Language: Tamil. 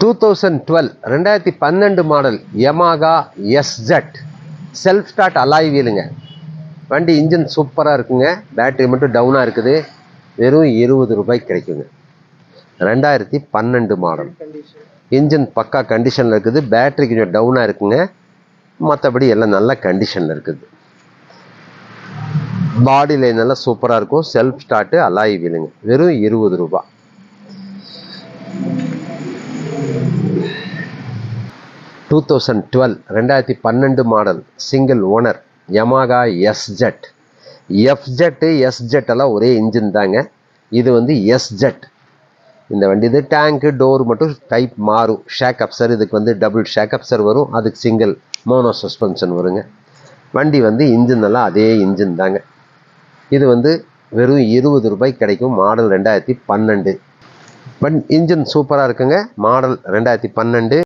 2012 2012 model Yamaha எஸ்ஜெட் self start alloy வீலுங்க. வண்டி இன்ஜின் சூப்பராக இருக்குங்க. பேட்டரி மட்டும் டவுனாக இருக்குது. வெறும் 20 ரூபாய்க்கு கிடைக்குங்க. 2012 மாடல். இன்ஜின் பக்கா கண்டிஷனில் இருக்குது. பேட்டரி கொஞ்சம் டவுனாக இருக்குங்க. மற்றபடி எல்லாம் நல்ல கண்டிஷனில் இருக்குது. பாடி லைன் எல்லாம் சூப்பராக இருக்கும். செல்ஃப் ஸ்டார்ட்டு அலாய் வீலுங்க. வெறும் 20 ரூபா. 2012 model single owner Yamaha SZ. FZ எல்லாம் ஒரே இன்ஜின் தாங்க. இது வந்து எஸ்ஜெட். இந்த வண்டி இது டேங்க்கு டோர் மட்டும் டைப் மாறும். ஷேக் அப்சர் இதுக்கு வந்து டபுள் ஷேக் அப்சர் வரும். அதுக்கு சிங்கிள் மோனோ சஸ்பென்ஷன் வருங்க. வண்டி வந்து இன்ஜின் எல்லாம் அதே இன்ஜின் தாங்க. இது வந்து வெறும் 20 ரூபாய்க்கு கிடைக்கும். மாடல் 2012. இன்ஜின் சூப்பராக இருக்குங்க. மாடல் 2012.